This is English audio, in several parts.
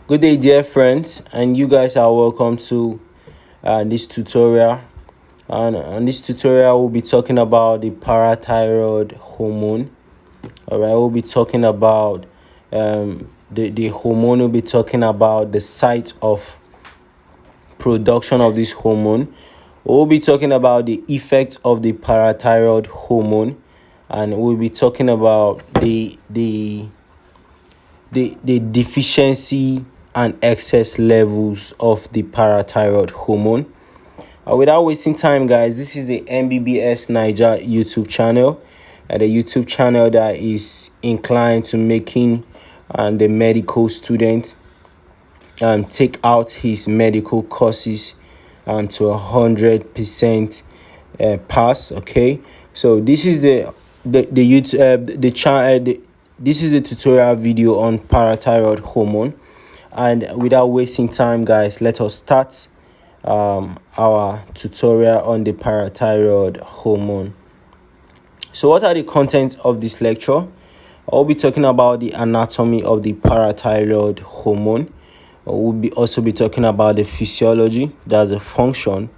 Good day, dear friends, and you guys are welcome to this tutorial. And on this tutorial, we'll be talking about the parathyroid hormone. All right, we'll be talking about the hormone. We'll be talking about the site of production of this hormone. We'll be talking about the effects of the parathyroid hormone, and we'll be talking about the deficiency and excess levels of the parathyroid hormone. Without wasting time, guys, this is the MBBS Niger YouTube channel, the YouTube channel that is inclined to making the medical student take out his medical courses to 100% pass. Okay, so this is the YouTube the channel. This is a tutorial video on parathyroid hormone, and without wasting time, guys, let us start our tutorial on the parathyroid hormone. So what are the contents of this lecture? I'll be talking about the anatomy of the parathyroid hormone. We'll also be talking about the physiology, that's a function.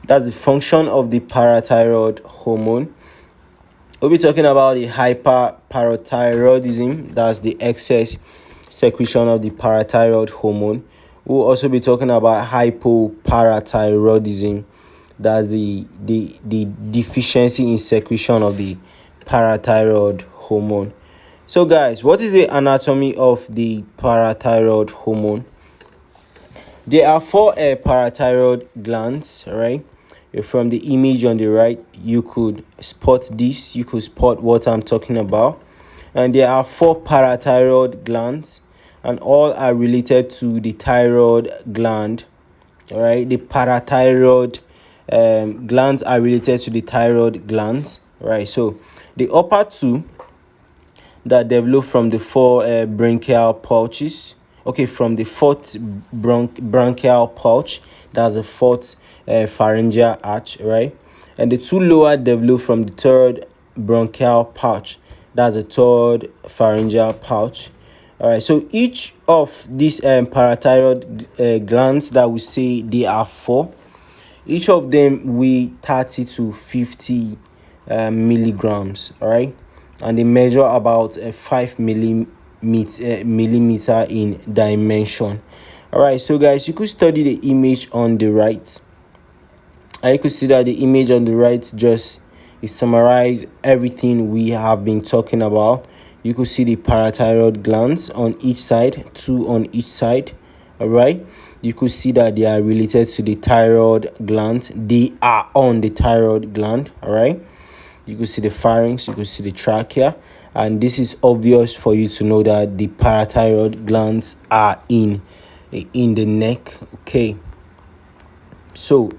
That's the function of the parathyroid hormone. We'll be talking about the hyperparathyroidism, that's the excess secretion of the parathyroid hormone. We'll also be talking about hypoparathyroidism, that's the deficiency in secretion of the parathyroid hormone. So guys, what is the anatomy of the parathyroid hormone? There are four parathyroid glands, right? From the image on the right, you could spot this. You could spot what I'm talking about. And there are four parathyroid glands, and all are related to the thyroid gland. All right, the parathyroid glands are related to the thyroid glands. Right, so the upper two that develop from the four branchial pouches. Okay, from the fourth branchial pouch, that's the fourth pharyngeal arch, right? And the two lower develop from the third bronchial pouch, that's the third pharyngeal pouch. All right, so each of these parathyroid glands that we say there are four, each of them weigh 30 to 50 milligrams. All right, and they measure about 5 millimeter in dimension. All right, so guys, you could study the image on the right, and you could see that the image on the right just summarize everything we have been talking about. You could see the parathyroid glands on each side, two on each side. All right, you could see that they are related to the thyroid gland. They are on the thyroid gland. All right, you could see the pharynx, you could see the trachea, and this is obvious for you to know that the parathyroid glands are in the neck. Okay, so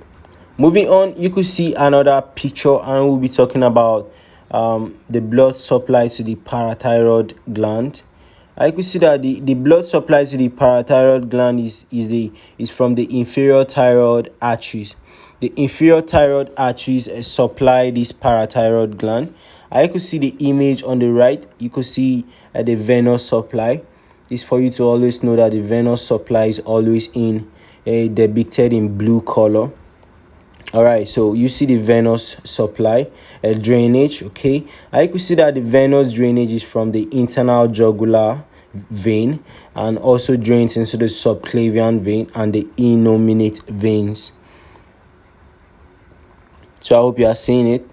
moving on, you could see another picture, and we'll be talking about the blood supply to the parathyroid gland. I could see that the blood supply to the parathyroid gland is from the inferior thyroid arteries. The inferior thyroid arteries supply this parathyroid gland. I could see the image on the right. You could see the venous supply. It's for you to always know that the venous supply is always depicted in blue color. All right, so you see the venous supply, drainage. Okay, I could see that the venous drainage is from the internal jugular vein and also drains into the subclavian vein and the innominate veins. So I hope you are seeing it.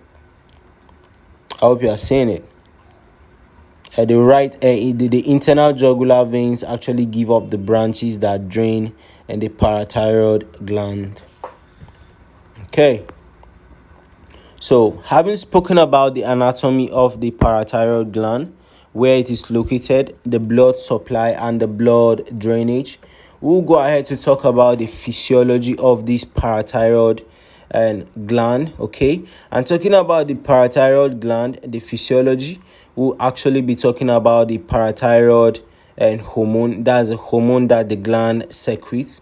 At the right, the internal jugular veins actually give up the branches that drain and the parathyroid gland. Okay, so having spoken about the anatomy of the parathyroid gland, where it is located, the blood supply and the blood drainage, we'll go ahead to talk about the physiology of this parathyroid gland. Okay, and talking about the parathyroid gland, the physiology, we'll actually be talking about the parathyroid hormone. That's a hormone that the gland secretes.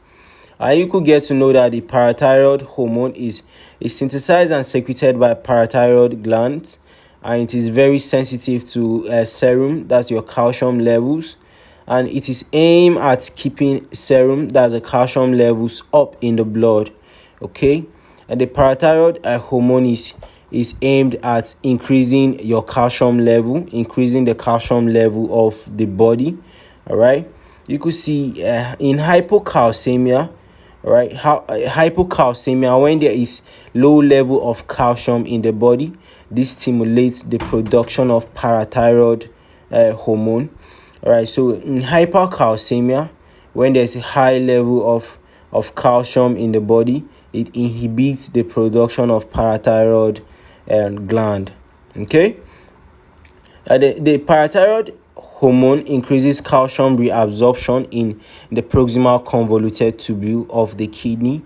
And you could get to know that the parathyroid hormone is synthesized and secreted by parathyroid glands, and it is very sensitive to serum, that's your calcium levels, and it is aimed at keeping serum, that's the calcium levels, up in the blood. Okay, and the parathyroid hormone is aimed at increasing your calcium level, increasing the calcium level of the body. All right, you could see in hypocalcemia, right, how hypocalcemia, when there is low level of calcium in the body, this stimulates the production of parathyroid hormone. All right, so in hypercalcemia, when there's a high level of calcium in the body, it inhibits the production of parathyroid gland. Okay, the parathyroid hormone increases calcium reabsorption in the proximal convoluted tubule of the kidney.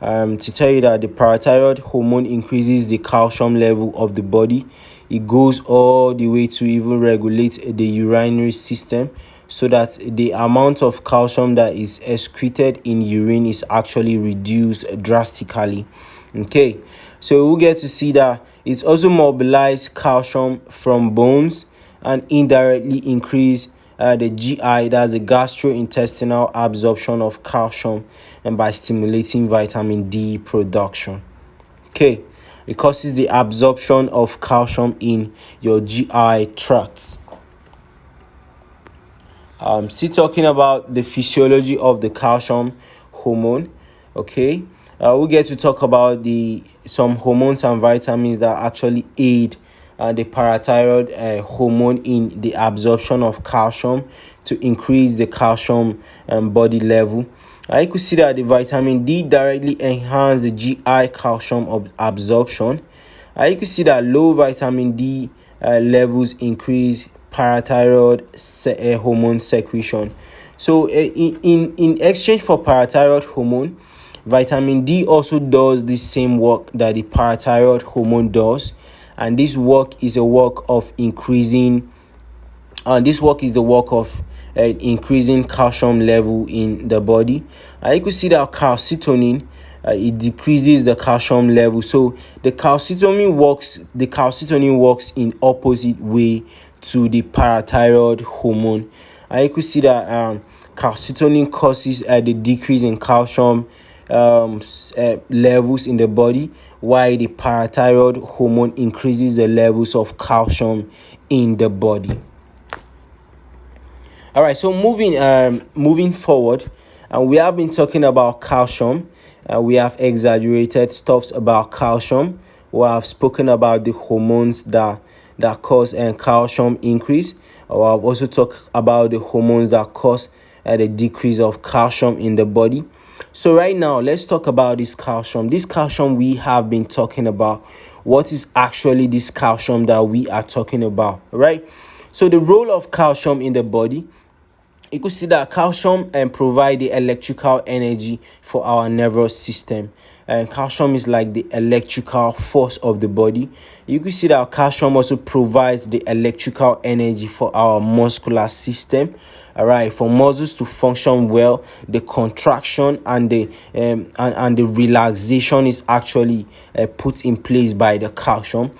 To tell you that the parathyroid hormone increases the calcium level of the body, it goes all the way to even regulate the urinary system, so that the amount of calcium that is excreted in urine is actually reduced drastically. Okay, so we'll get to see that it also mobilizes calcium from bones and indirectly increase the GI, that's the gastrointestinal absorption of calcium, and by stimulating vitamin D production. Okay, it causes the absorption of calcium in your GI tract. Still talking about the physiology of the calcium hormone. Okay, we'll get to talk about some hormones and vitamins that actually aid the parathyroid hormone in the absorption of calcium to increase the calcium body level. You could see that the vitamin D directly enhance the GI calcium absorption. You could see that low vitamin D levels increase parathyroid hormone secretion. So in exchange for parathyroid hormone, vitamin D also does the same work that the parathyroid hormone does, and this work is a work of increasing increasing calcium level in the body. You could see that calcitonin, it decreases the calcium level. So the calcitonin works in opposite way to the parathyroid hormone. You could see that calcitonin causes the decrease in calcium levels in the body, while the parathyroid hormone increases the levels of calcium in the body. All right, so moving forward, and we have been talking about calcium. We have exaggerated stuffs about calcium. We have spoken about the hormones that cause calcium increase. We have also talked about the hormones that cause the decrease of calcium in the body. So right now, let's talk about this calcium. This calcium we have been talking about. What is actually this calcium that we are talking about, right? So the role of calcium in the body, you could see that calcium provide the electrical energy for our nervous system. And calcium is like the electrical force of the body. You could see that calcium also provides the electrical energy for our muscular system. All right, for muscles to function well, the contraction and the relaxation is actually put in place by the calcium.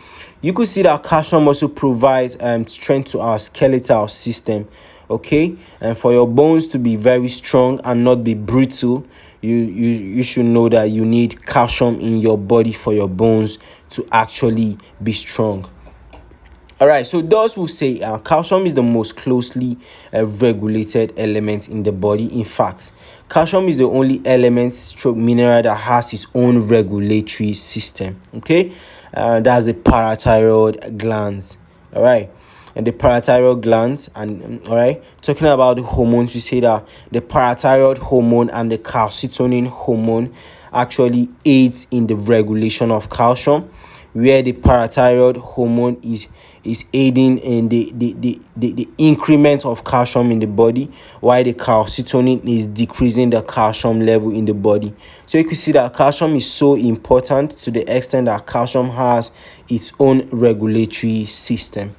You could see that calcium also provides strength to our skeletal system. Okay, and for your bones to be very strong and not be brittle, you should know that you need calcium in your body for your bones to actually be strong. All right, so those who say calcium is the most closely regulated element in the body. In fact, calcium is the only element stroke mineral that has its own regulatory system. Okay, that's the parathyroid glands. All right, and the parathyroid glands, and all right, talking about the hormones, we say that the parathyroid hormone and the calcitonin hormone actually aids in the regulation of calcium, where the parathyroid hormone is aiding in the increment of calcium in the body, while the calcitonin is decreasing the calcium level in the body. So you can see that calcium is so important to the extent that calcium has its own regulatory system.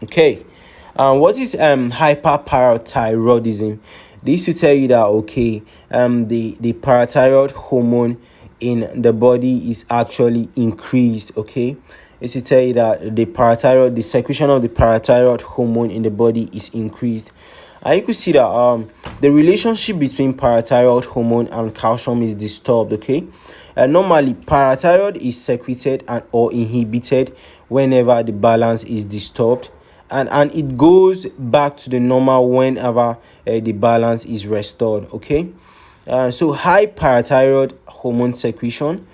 Okay, what is hyperparathyroidism? This to tell you that the parathyroid hormone in the body is actually increased. Okay, is to tell you that the secretion of the parathyroid hormone in the body is increased. And you could see that the relationship between parathyroid hormone and calcium is disturbed. Okay, normally parathyroid is secreted and or inhibited whenever the balance is disturbed, and it goes back to the normal whenever the balance is restored. Okay, so high parathyroid hormone secretion,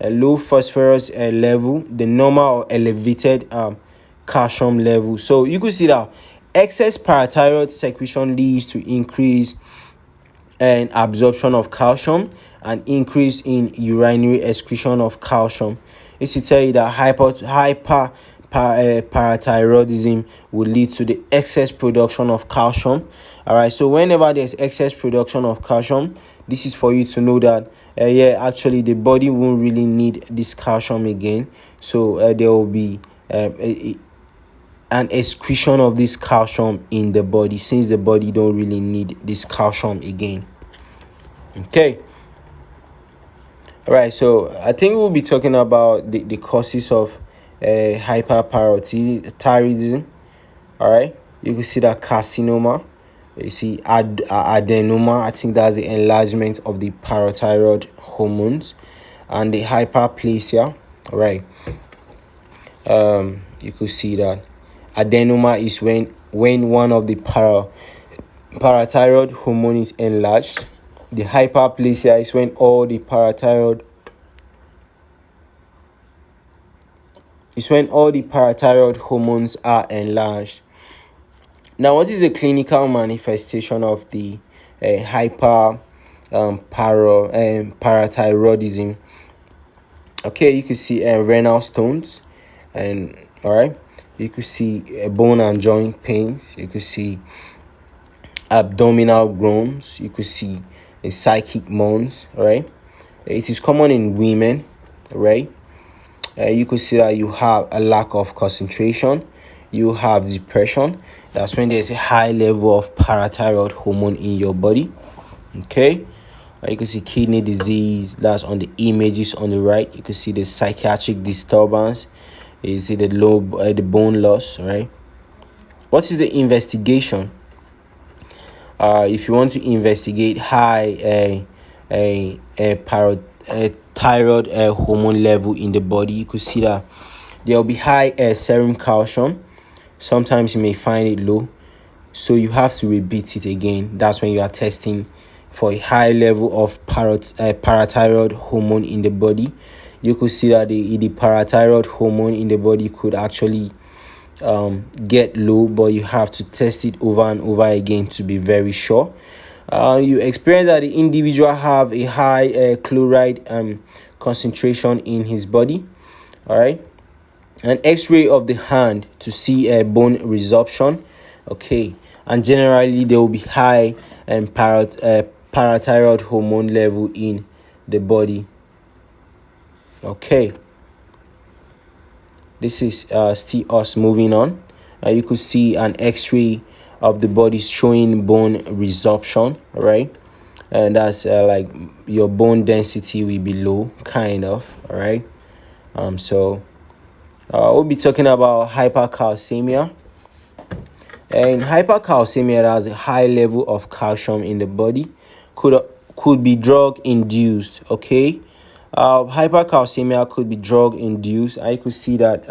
a low phosphorus level, the normal or elevated calcium level. So you could see that excess parathyroid secretion leads to increase in absorption of calcium and increase in urinary excretion of calcium. It's to tell you that hyperparathyroidism will lead to the excess production of calcium. All right, so whenever there's excess production of calcium, this is for you to know that actually the body won't really need this calcium again. So there will be an excretion of this calcium in the body, since the body don't really need this calcium again. Okay, all right, so I think we'll be talking about the causes of hyperparathyroidism. All right, you can see that carcinoma, you see adenoma, I think that's the enlargement of the parathyroid hormones, and the hyperplasia. All right, you could see that adenoma is when one of the parathyroid hormone is enlarged. The hyperplasia is when all the parathyroid hormones are enlarged. Now, what is the clinical manifestation of the hyperparathyroidism? Okay, you can see renal stones, and all right, you could see bone and joint pains. You could see abdominal groans. You could see psychic moans. All right, it is common in women. Right, you could see that you have a lack of concentration. You have depression. That's when there's a high level of parathyroid hormone in your body. Okay, you can see kidney disease. That's on the images on the right. You can see the psychiatric disturbance. You see the the bone loss. Right. What is the investigation? If you want to investigate high thyroid hormone level in the body, you could see that there will be high serum calcium. Sometimes you may find it low, so you have to repeat it again. That's when you are testing for a high level of parathyroid hormone in the body. You could see that the parathyroid hormone in the body could actually get low, but you have to test it over and over again to be very sure. You experience that the individual have a high chloride concentration in his body. All right, an x-ray of the hand to see a bone resorption. Okay, and generally there will be high parathyroid hormone level in the body. Okay, this is still us moving on. You could see an x-ray of the body showing bone resorption. Right, and that's like your bone density will be low, kind of. All right, so we'll be talking about hypercalcemia. And hypercalcemia has a high level of calcium in the body, could be drug induced. Okay, hypercalcemia could be drug induced. I could see that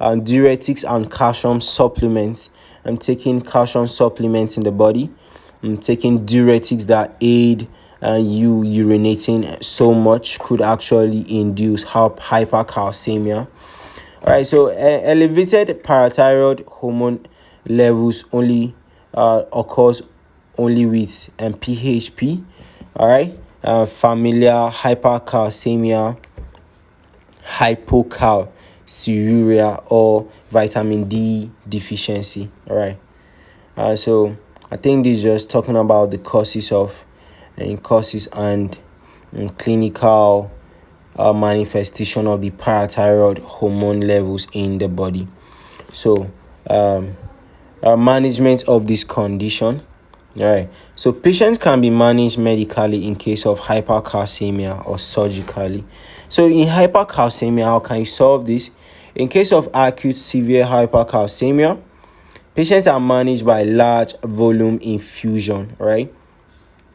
diuretics and calcium supplements. I'm taking calcium supplements in the body. I'm taking diuretics that aid you urinating so much could actually induce hypercalcemia. All right, so elevated parathyroid hormone levels only occurs only with PHP. All right, familial hypercalcemia, hypocalciuria, or vitamin D deficiency. All right, so I think this is just talking about the causes and clinical manifestation of the parathyroid hormone levels in the body. So management of this condition. All right, so patients can be managed medically in case of hypercalcemia or surgically. So in hypercalcemia, how can you solve this? In case of acute severe hypercalcemia, patients are managed by large volume infusion, right?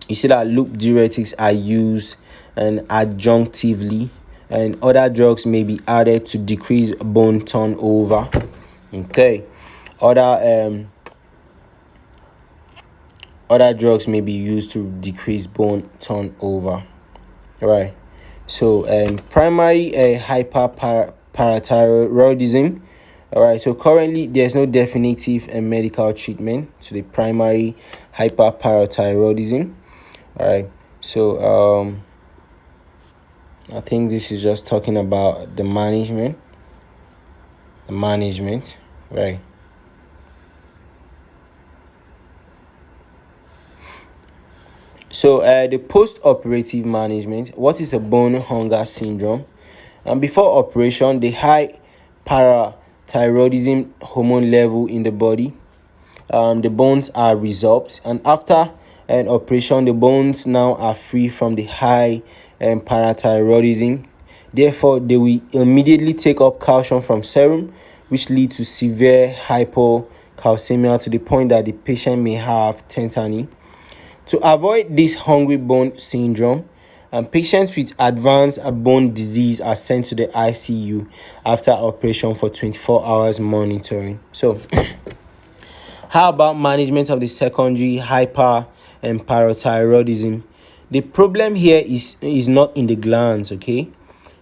You see that loop diuretics are used and adjunctively, and other drugs may be added to decrease bone turnover. Okay, other other drugs may be used to decrease bone turnover, right? So primary hyperparathyroidism. All right, so currently there's no definitive medical treatment to the primary hyperparathyroidism. All right, so I think this is just talking about the management, right? So the post-operative management. What is a bone hunger syndrome? And before operation, the high parathyroidism hormone level in the body, the bones are resorbed, and after an operation, the bones now are free from the high parathyroidism. Therefore, they will immediately take up calcium from serum, which lead to severe hypocalcemia to the point that the patient may have tetany. To avoid this hungry bone syndrome, patients with advanced bone disease are sent to the ICU after operation for 24 hours monitoring. So, how about management of the secondary hyper and parathyroidism? The problem here is not in the glands, okay?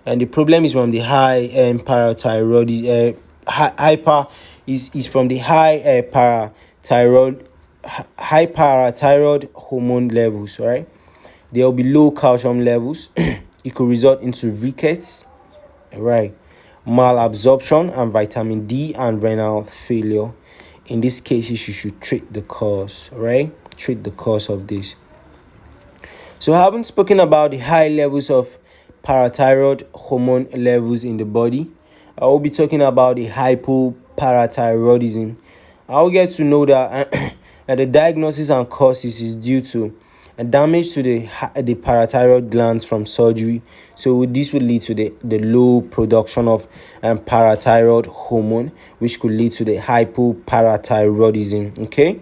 And the problem is from the high parathyroid hyper is from the high hyperparathyroid hormone levels, right? There will be low calcium levels. It could result into rickets, right? Malabsorption and vitamin D and renal failure. In these cases, you should treat the cause, right? Treat the cause of this. So, having spoken about the high levels of parathyroid hormone levels in the body, I will be talking about the hypoparathyroidism. I will get to know that the diagnosis and causes is due to damage to the parathyroid glands from surgery. So this will lead to the low production of parathyroid hormone, which could lead to the hypoparathyroidism. Okay,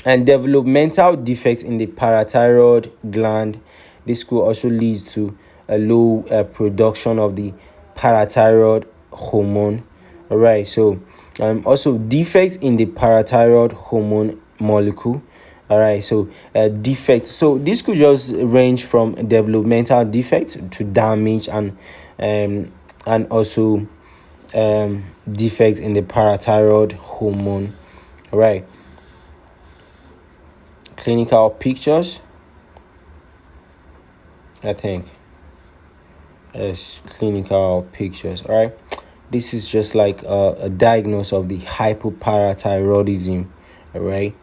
and developmental defects in the parathyroid gland. This could also lead to a low production of the parathyroid hormone. All right, so also defects in the parathyroid hormone molecule. All right, so defect. So this could just range from developmental defect to damage and also defect in the parathyroid hormone. All right. Clinical pictures. I think yes, clinical pictures. All right. This is just like a diagnosis of the hypoparathyroidism. All right.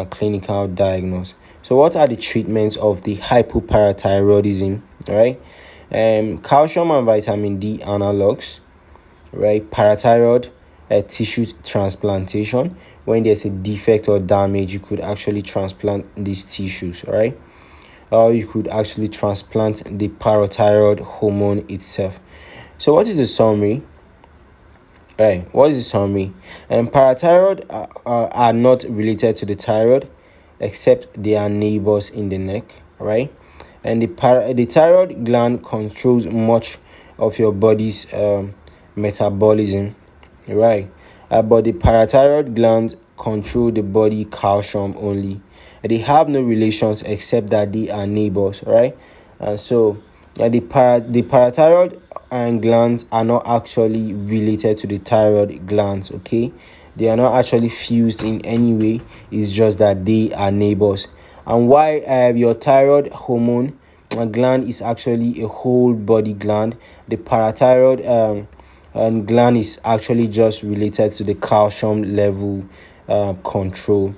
Clinical diagnosis. So what are the treatments of the hypoparathyroidism? All right. Calcium and vitamin D analogs, right? Parathyroid tissue transplantation. When there's a defect or damage, you could actually transplant these tissues, all right? Or you could actually transplant the parathyroid hormone itself. So what is the summary? Right, what is the summary? Parathyroid are not related to the thyroid, except they are neighbors in the neck, right? And the thyroid gland controls much of your body's metabolism, right? But the parathyroid glands control the body calcium only. They have no relations except that they are neighbors, right? So the parathyroid and glands are not actually related to the thyroid glands, okay? They are not actually fused in any way. It's just that they are neighbors. And why your thyroid hormone gland is actually a whole body gland, the parathyroid and gland is actually just related to the calcium level control.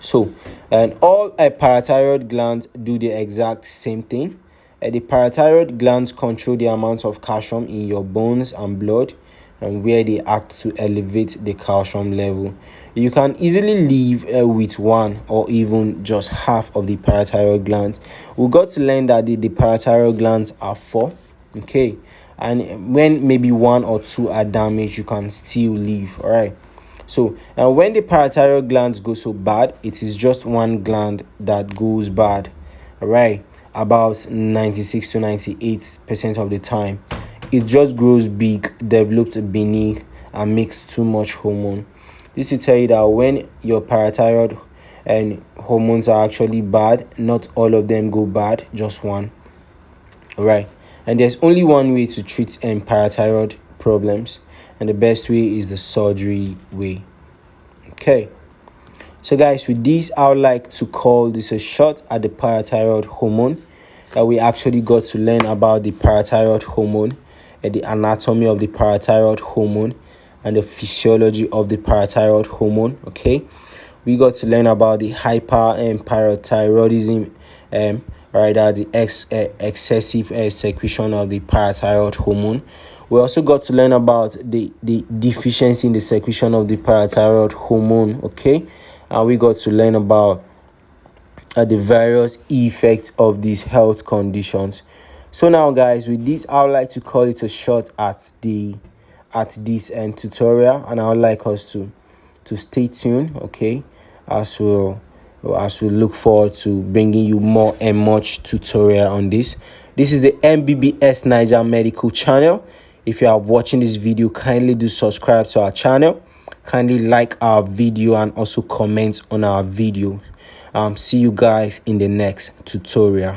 So, and all parathyroid glands do the exact same thing. The parathyroid glands control the amount of calcium in your bones and blood, and where they act to elevate the calcium level. You can easily live with one or even just half of the parathyroid glands. We got to learn that the parathyroid glands are four. Okay, and when maybe one or two are damaged, you can still live. All right. So when the parathyroid glands go so bad, it is just one gland that goes bad. All right. About 96 to 98% of the time, it just grows big, develops beneath, and makes too much hormone. This will tell you that when your parathyroid and hormones are actually bad, not all of them go bad, just one. All right. And there's only one way to treat parathyroid problems, and the best way is the surgery way. Okay. So guys, with this, I would like to call this a shot at the parathyroid hormone. That we actually got to learn about the parathyroid hormone and the anatomy of the parathyroid hormone and the physiology of the parathyroid hormone. Okay, we got to learn about the hyperparathyroidism, right, the excessive secretion of the parathyroid hormone. We also got to learn about the deficiency in the secretion of the parathyroid hormone. Okay, and we got to learn about the various effects of these health conditions. So now guys, with this, I would like to call it a shot at this tutorial, and I would like us to stay tuned, okay, as we look forward to bringing you more and much tutorial on this. This is the MBBS Niger Medical channel. If you are watching this video, kindly do subscribe to our channel, kindly like our video, and also comment on our video. See you guys in the next tutorial.